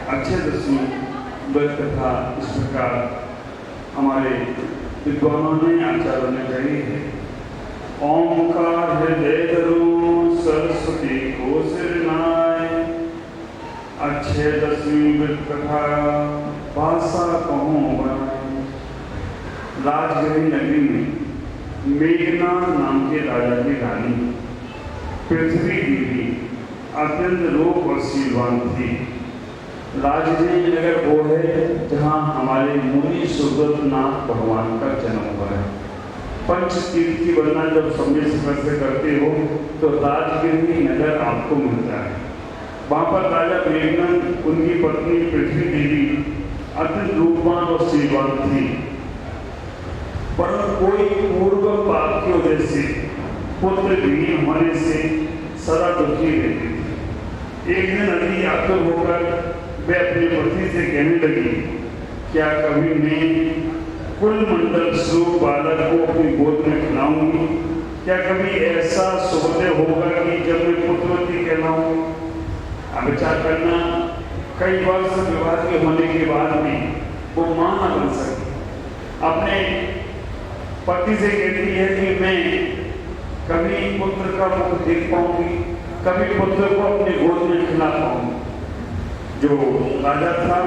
अक्षय दशमी व्रत कथा इस प्रकार हमारे विद्वानों ने आचार्यों ने कही है। ओंकार हृदय धरो सरस्वती को सिर नाय, अक्षय दशमी व्रत कथा भाषा कहूँ बनाए। राजगृह नगरी में मेघना नाम के राजा की रानी पृथ्वी देवी अत्यंत रूप और शीलवान थी। राजगृह नगर वो है जहाँ हमारे मुनि सुब्रतनाथ भगवान का जन्म हुआ है। पंच तीर्थ की वर्णना जब समय से करते हो तो राजगृह नगर आपको मिलता है। वहाँ पर राजा मेघनाथ उनकी पत्नी पृथ्वी देवी अत्यंत रूपवान और शीलवान थी, परंतु कोई पूर्व पाप की वजह से पुत्र विहीन होने से सदा दुखी रहती थी। एक दिन अति आतुर होकर वे अपने पति से कहने लगी, क्या कभी मैं कुल मंडल स्वरूप बालक को अपनी गोद में खिलाऊंगी? क्या कभी ऐसा सुबह होगा कि जब मैं पुत्रवती कहलाऊं? अब विचार करना, कई वर्ष विवाह के होने के बाद भी वो मां न बन सकी। अपने पति से कहती है कि मैं कभी पुत्र का मुख देख पाऊंगी, कभी पुत्र को अपने गोद में खिला पाऊंगी। जो राजा था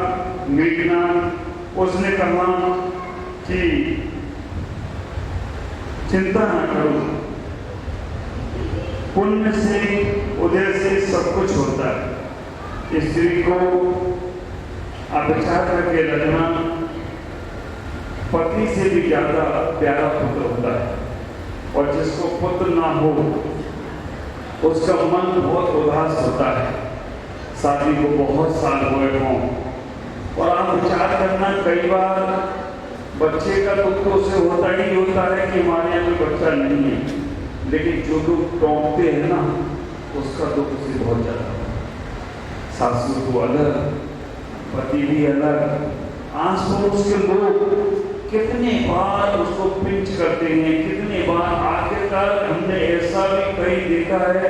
मेघनाथ, उसने कहा कि चिंता न करो, पुण्य से उदय से सब कुछ होता है। स्त्री को अपेक्षा करके रखना पति से भी ज्यादा प्यारा पुत्र होता है, और जिसको पुत्र ना हो उसका मन बहुत उदास होता है। शादी को बहुत साल हुए हों और आप विचार करना, कई बार बच्चे का दुख तो उसे होता ही होता है कि हमारे यहाँ कोई बच्चा नहीं है, लेकिन जो लोग टोंकते हैं ना उसका दुख उसे बहुत ज्यादा है। सासू को अलग, पति भी अलग, आस पड़ोस के लोग कितने बार उसको पिंच करते हैं, कितने बार। आखिरकार हमने ऐसा भी कहीं देखा है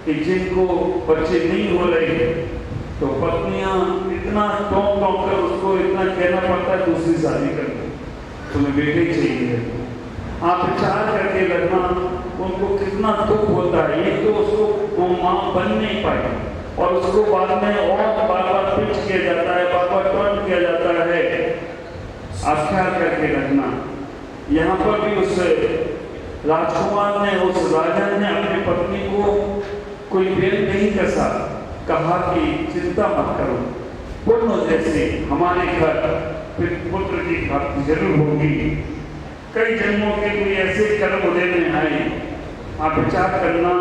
कि जिनको बच्चे नहीं हो रहे तो पत्नियां इतना टोंक कर उसको इतना कहना पड़ता है दूसरी शादी कर लो, तुम्हें बेटे चाहिए। आप विचार करके लगना उनको कितना दुख होता है। ये तो उसको वो मां बन नहीं पाई और उसको बाद में और बार बार पिंच किया जाता है, बार बार टोंट किया जाता है। आप ख्याल करके रखना, यहाँ पर भी उस राजकुमार ने, उस राजा ने अपनी पत्नी को कोई वेद नहीं कसा, कहा कि चिंता मत करो, पुण्य जैसे हमारे घर पुत्र की प्राप्ति जरूर होगी। कई जन्मों के कोई ऐसे कर्म उदय में आए, आप विचार करना,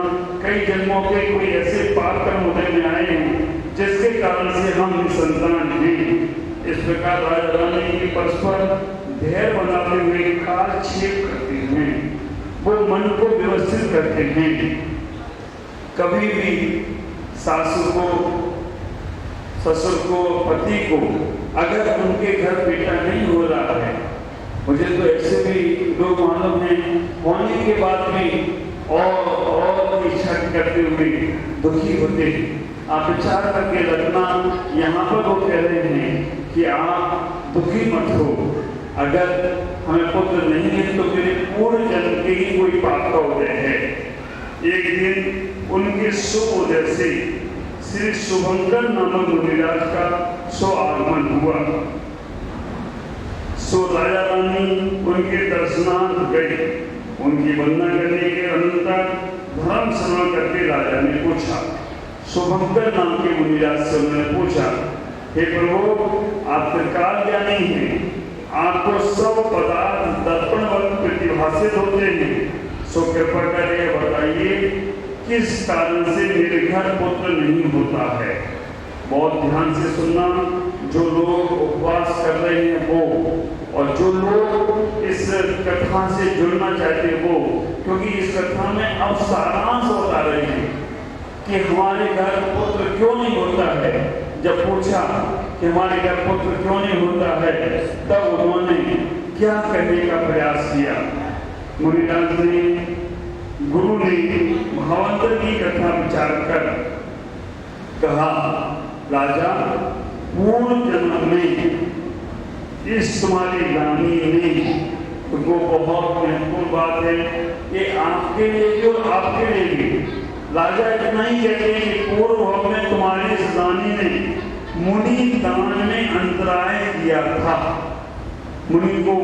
कई जन्मों के कोई ऐसे पाप कर्म उदय में आए हैं जिसके कारण से हम निसंतान हैं। इस प्रकार राजा रानी की परस्पर धैर्य बनाते हुए कालक्षेप करते हैं, वो मन को व्यवस्थित करते हैं। कभी भी सासू को, ससुर को, पति को अगर उनके घर बेटा नहीं हो रहा है, मुझे तो ऐसे भी लोग मालूम है होने के बाद भी और इच्छा करते हुए दुखी होते हैं। आप विचार करके रखना, यहाँ पर वो कह रहे हैं कि आप दुखी मत हो, अगर हमें पुत्र नहीं है तो मेरे पूर्ण जन्म के ही कोई पाप का उदय है। एक दिन उनके शुभ उदय से श्री शुभंकर नामक मुनिराज का आगमन हुआ। राजा रानी उनके दर्शनार्थ गए। उनकी वंदना करने के अनंतर धर्म श्रवण करके राजा ने पूछा, शुभंकर नाम के मुनिराज से उन्होंने पूछा, हे प्रभु, आप त्रिकाल ज्ञानी हैं, आपको सब पदार्थ दर्पणवत प्रतिभाषित होते हैं, सो कृपा करके बताइए किस कारण से मेरे घर पुत्र नहीं होता है। बहुत ध्यान से सुनना, जो लोग उपवास कर रहे हैं वो, और जो लोग इस कथा से जुड़ना चाहते हैं वो, क्योंकि इस कथा में अब सारांश बता रहे हैं कि हमारे घर पुत्र क्यों नहीं होता है। जब पूछा कि हमारे घर पुत्र क्यों नहीं होता है, तब उन्होंने क्या कहने का प्रयास किया। मुनिराज ने, गुरु ने भावांतर की कथा विचार कर कहा, राजा पूर्व जन्म में इस तुम्हारी रानी ने, वो बहुत महत्वपूर्ण बात है, ये आपके लिए भी और आपके लिए भी। राजा इतना ही कहते हैं कि पूर्व में तुम्हारी इस रानी ने मुनि दान में अंतराय दिया था। मुनि को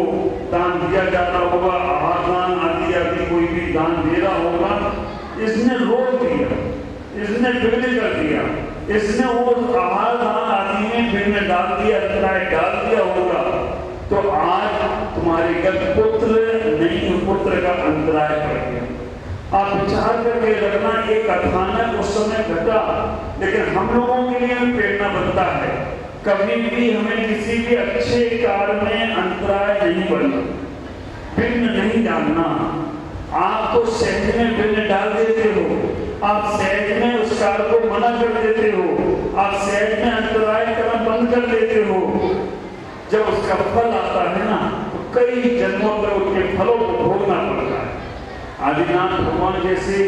दान दिया जा रहा होगा, आहार दान आदि आदि कोई भी दान दे रहा होगा, इसने रोक दिया, इसने बिगड़ कर दिया, इसने वो आहार दान आदि में बिगड़ डाल दिया, अंतराय डाल दिया होगा। तो आज तुम्हारे घर पुत्र नहीं, पुत्र का अंतराय पड़ गया। आप विचार करके रखना, एक अचानक उस समय घटा, लेकिन हम लोगों के लिए प्रेरणा बनता है। कभी भी हमें किसी भी अच्छे कार्य में अंतराय नहीं बनना, विघ्न नहीं डालना। आप तो सहज में विघ्न डाल देते हो, आप सहज में उस कार्य को मना कर देते हो, आप सहज में अंतराय करना बंद कर देते हो। जब उसका फल आता है ना, तो कई जन्मों पर उसके फलों को भोगना पड़ता है। आदिनाथ भगवान जैसे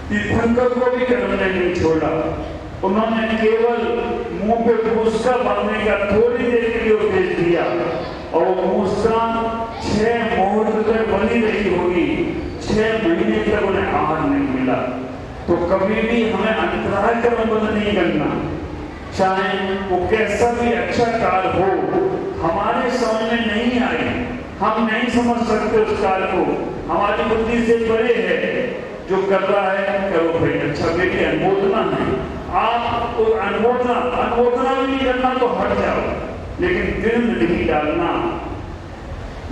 तीर्थंकर को भी कर्म ने नहीं छोड़ा, उन्होंने केवल मुंह पे मुस्कान भरने का थोड़ी देर के लिए उपदेश दिया, और वो मुस्कान 6 मुहूर्त तक बनी रही होगी, 6 महीने तक उन्हें आहार नहीं मिला। तो कभी भी हमें अंतराय कर्म बंद नहीं करना, चाहे वो कैसा भी अच्छा कार्य हो, हमारे समझ में नहीं आए, हम नहीं समझ सकते उस कार्य को, हमारी बुद्धि से परे है, जो कर रहा है करो भाई, अच्छा मेरी अनुमोदना है। आप तो अनुमोदना भी नहीं करना तो हट जाओ, लेकिन विघ्न नहीं डालना।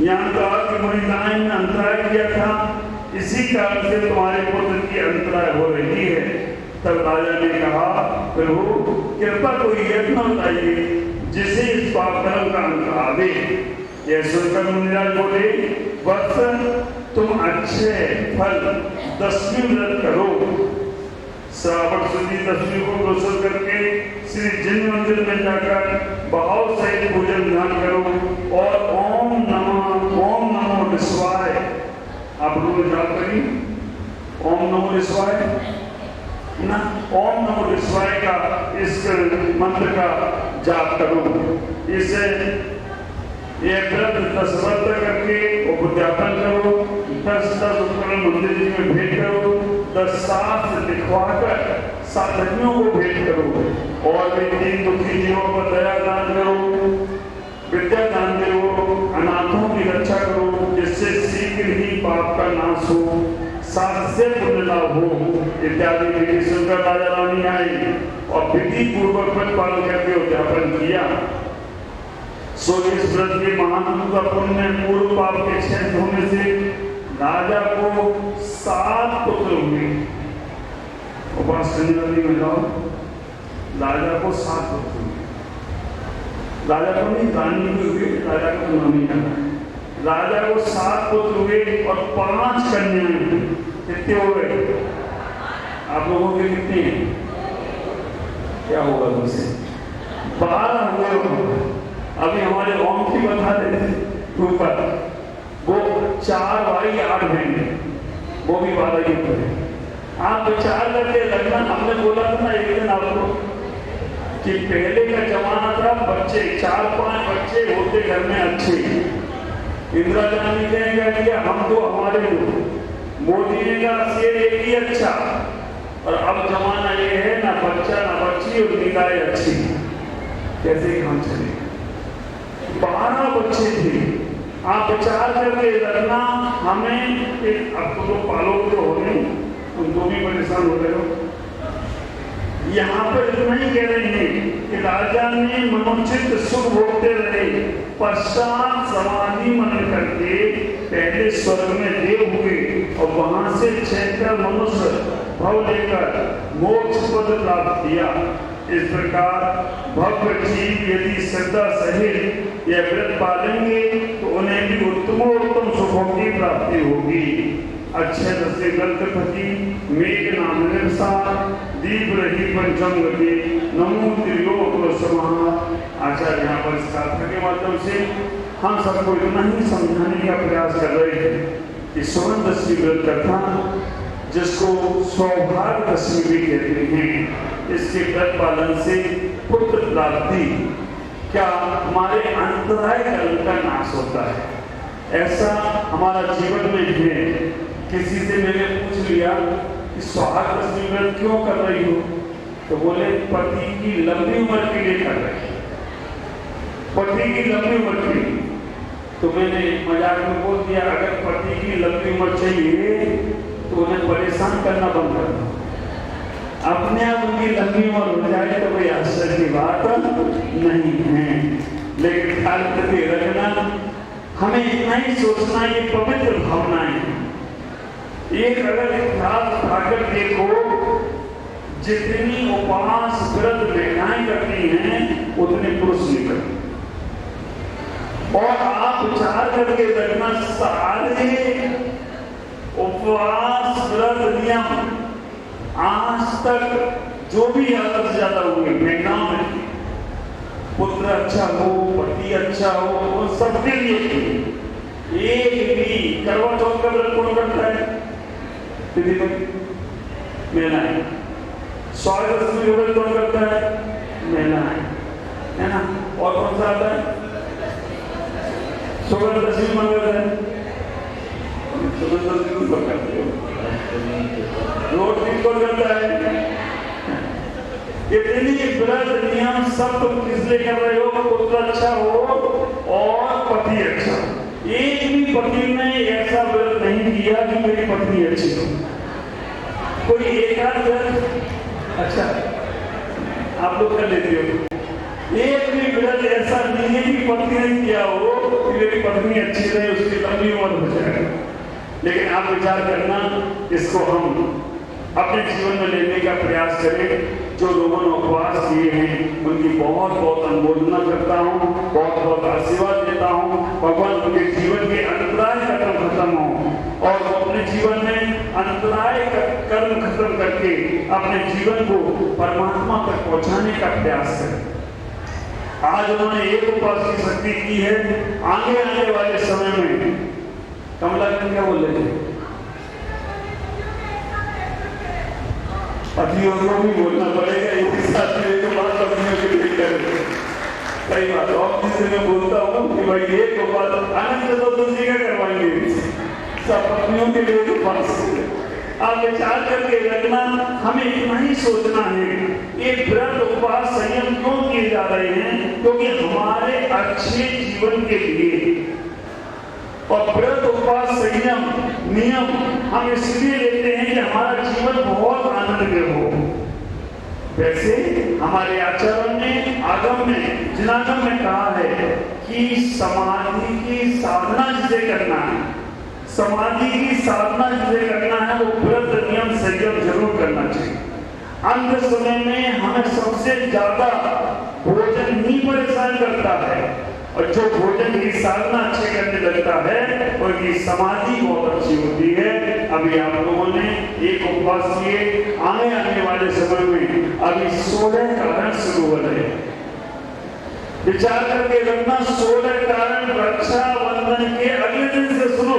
यहाँ कहा कि महिलाएं ने अंतराय किया था, इसी कारण से तुम्हारे पुत्र की अंतराय हो रही है। तब राजा ने कहा, प्रभु कृपा कोई यत्न बताइए जिसे इस पाप कर्म का अंत आवे। यह सुनकर मुनिराज बोले, वत्स तुम अच्छे फल 10वीं व्रत करो, श्रावण शुद्धि 10वीं को गोचर करके श्री जिन मंदिर में जाकर भाव सहित पूजन ध्यान करो, और ओम नमो विश्वाय आप लोग जाप करिए, ओम नमो विश्वाय ना, ओम नमो विश्वाय का इस मंत्र का जाप करो। इसे ये व्रत 10 व्रत करके उद्यापन करो, 10 उपकरण मंदिर जी में भेंट करो, 10 शास्त्र लिखवाकर साधनियों को भेंट करो, और भी 3 दुखी जीवों पर दया दान करो, विद्या दान करो, अनाथों की रक्षा करो, जिससे शीघ्र ही पाप का नाश हो, साथ से पुण्य लाभ हो। इत्यादि विधि सुनकर राजा रानी आई और विधि पूर्वक पालन करके उद्यापन किया। सो इस व्रत के महात्म का पुण्य पूर्व पाप के क्षय होने से राजा को 7 पुत्र हुए। उपास करने वाली महिलाओं, राजा को 7 पुत्र हुए। राजा को नहीं, रानी को हुए, राजा को नाम नहीं करना। राजा को 7 पुत्र हुए और 5 कन्याएं। कितने हो गए आप लोगों के? कितने हैं? क्या होगा तुमसे? 12 हुए। अभी हमारे ओम की बता देते ऊपर, वो 4 भाई 8 बहन, वो भी 12 ही ऊपर। आप विचार करके लगना, हमने बोला था ना एक दिन आपको कि पहले का जमाना था, बच्चे 4-5 बच्चे होते घर में अच्छे। इंदिरा गांधी ने क्या किया, हम तो हमारे लोग, मोदी ने कहा शेर एक ही अच्छा, और अब जमाना ये है ना बच्चा ना बच्ची और निगाहें अच्छी। कैसे काम चलेगा? 12 बच्चे थे। आप विचार करके रखना, हमें अब तो लोग पालोगे तो हो नहीं, तुम तो भी परेशान हो रहे हो। यहाँ पर इतना ही कह रहे हैं कि राजा ने मनोचित सुख भोगते रहे, पश्चात समाधि मन करके पहले स्वर्ग में देव हुए, और वहां से 6 मनुष्य भव लेकर मोक्ष पद प्राप्त किया। इस प्रकार भव्य जीव यदि श्रद्धा सहित यह व्रत पालेंगे तो उन्हें भी उत्तमोत्तम सुखों की प्राप्ति होगी। अच्छे दसे ग्रंथपति मेघ नाम निर्सार दीप रही पंचम गति नमो त्रिलोक समाह। आचार्य यहाँ पर इस कथा के माध्यम से हम सबको इतना ही समझाने का प्रयास कर रहे थे कि स्वर्ण दशमी व्रत कथा, जिसको सौभाग्य दशमी भी कहते हैं, इसके प्रतिपालन से पुत्र प्राप्ति, क्या हमारे अंतराय कर्म का नाश होता है? ऐसा हमारा जीवन में है। किसी से मैंने पूछ लिया कि सुहाग रश्मि व्रत क्यों कर रही हो, तो बोले पति की लंबी उम्र के लिए कर रही है, पति की लंबी उम्र के लिए। तो मैंने मजाक में बोल दिया, अगर पति की लंबी उम्र चाहिए तो उन्हें परेशान करना बंद कर दो, अपने आप उनकी लंबी उम्र हो जाए तो कोई आश्चर्य की बात नहीं है। लेकिन ख्याल करके रखना, हमें इतना ही सोचना, ये पवित्र भावनाएं हैं। एक अगर इतिहास उठाकर देखो, जितनी उपवास व्रत महिलाएं करती हैं उतने पुरुष नहीं करते। और आप विचार करके रखना, सारे उपवास व्रत नियम आज तक जो भी ज्यादा से ज्यादा हुए महिलाओं में, पुत्र अच्छा हो, पति अच्छा हो, वो सबके लिए एक भी करवा चौथ का व्रत कौन करता है? दीदी महिला है। सुहाग रश्मि का व्रत कौन करता है? महिला है ना? और कौन सा आता है? सुगंध दशमी मन करता है, सुगंध दशमी कौन करते हो? रोट कौन करता है? इतनी व्रत नियम सब तुम किस लिए कर रहे हो? पुत्र अच्छा हो और पति अच्छा। एक भी पति ने ऐसा व्रत नहीं किया कि मेरी पत्नी अच्छी हो। कोई एक आध व्रत अच्छा आप लोग कर लेते हो, एक भी व्रत ऐसा नहीं है कि पत्नी ने किया हो कि मेरी पत्नी अच्छी रहे, उसकी लंबी उम्र हो जाए। लेकिन आप विचार करना, इसको हम अपने जीवन में लेने का प्रयास करें। जो लोगों ने उपवास किए हैं उनकी बहुत बहुत अनुमोदना करता हूँ, बहुत बहुत आशीर्वाद देता हूँ। भगवान उनके जीवन के अंतराय कर्म खत्म हो और वो अपने जीवन में अंतराय कर्म खत्म करके अपने जीवन को परमात्मा तक पहुंचाने का प्रयास करें। आज उन्होंने एक उपवास की शक्ति की है, आगे आने वाले समय में कमला क्या बोल रहे थे? पतियों को भी बोलना पड़ेगा, एक साथ में तो बात पत्नियों के लिए करें। सही बात। और जिससे मैं बोलता हूँ कि भाई एक उपवास अनंत चतुर्दशी का करवाएंगे, सब पत्नियों के लिए उपवास। आप विचार करके रखना, हमें इतना ही सोचना है, ये व्रत उपवास संयम क्यों किए जा रहे हैं? क्योंकि हमारे अच्छे जीवन के लिए। और व्रत उपवास संयम नियम हम इसलिए लेते हैं कि हमारा जीवन बहुत आनंदमय हो। वैसे हमारे आचरण में, आगम में, जिनागम में कहा है कि समाधि की साधना जिसे करना है, समाधि की साधना जिसे करना है, वो व्रत नियम संयम जरूर करना चाहिए। अंत समय में हमें सबसे ज्यादा भोजन ही परेशान करता है, और जो भोजन की साधना अच्छे करने लगता है उनकी समाधि बहुत अच्छी होती है। अभी आप लोगों ने एक उपवास किए, आने वाले समय में अभी 16 कारण शुरू हो रहे हैं। विचार करके रखना, 16 कारण रक्षाबंधन के अगले दिन से शुरू।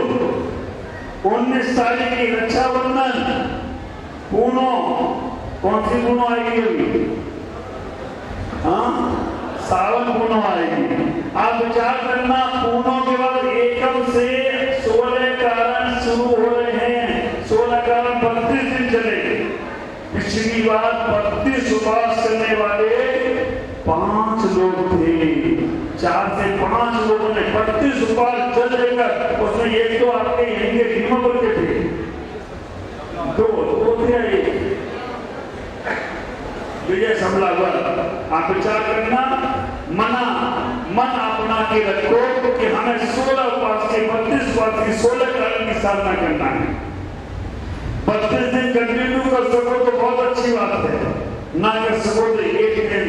19 तारीख की रक्षाबंधन पूर्णो, कौन सी पूर्णो आएगी अभी? हाँ, सावन पूर्णो आएगी। आप विचार करना, पूर्णों के बाद एकम से 16 कारण शुरू हो रहे हैं। 16 कारण 32 दिन चलेंगे। पिछली बार 32 उपवास करने वाले 5 लोग थे, 4 से 5 लोगों ने 32 उपवास चल लेकर, उसमें एक तो आपके यहीं के भीमापुर के थे, दो थे, विजय समलावर। आप विचार करना, मन अपना के रखो कि हमें 16 उपवास के 32 उपवास की 16 कारण की साधना करना है। 32 दिन कंटिन्यू कर सको तो बहुत अच्छी बात है, ना कर सको तो एक दिन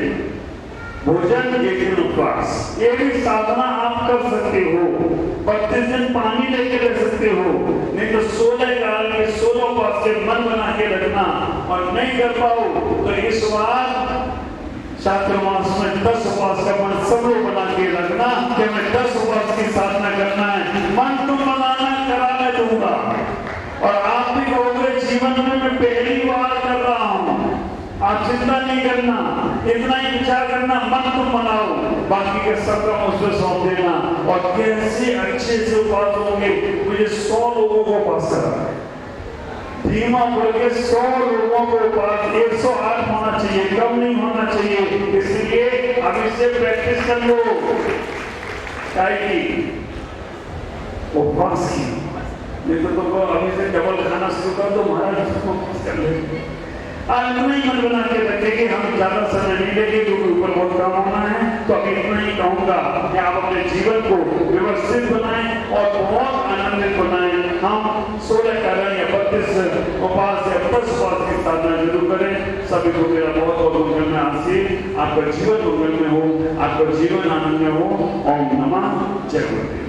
भोजन, एक दिन उपवास, ये भी साधना आप कर सकते हो। 32 दिन पानी लेके रह सकते हो, नहीं तो 16 काल के 16 उपवास के मन बना के रखना। और नहीं कर पाओ तो इस बार चातुर्मास में 10 उपवास का मन सब लोग बना के रखना कि मैं 10 उपवास की साधना करना है। मन तुम बनाना, कराने दूंगा। और आप भी कहोगे जीवन में मैं पहली बार कर रहा हूँ, आप चिंता नहीं करना, इतना ही विचार करना, मन तुम बनाओ, बाकी के सब काम उसमें सौंप देना। और कैसे अच्छे से उपास होंगे, मुझे 100 लोगों को उपास करा, धीमा पड़ के 100 लोगों को उपास, 108 होना चाहिए, कम नहीं होना चाहिए। इसलिए अभी से प्रैक्टिस कर लो उपवास की। नहीं तो अभी से डबल खाना शुरू कर दो, महाराज उपवास कर ले। आज इतना ही मन बना के रखे कि हम ज्यादा समय नहीं लेंगे, क्योंकि ऊपर बहुत काम होना है। तो अभी इतना ही कहूंगा कि आप अपने जीवन को व्यवस्थित बनाएं और बहुत आनंदित बनाएं। हम 16 कारण या 32 उपास या 10 उपास की साधना जरूर करें। सभी को मेरा बहुत बहुत मंगल में आशीष, आपका जीवन मंगल में हो, आपका जीवन आनंद में हो। ओम नमः जय गुरुदेव।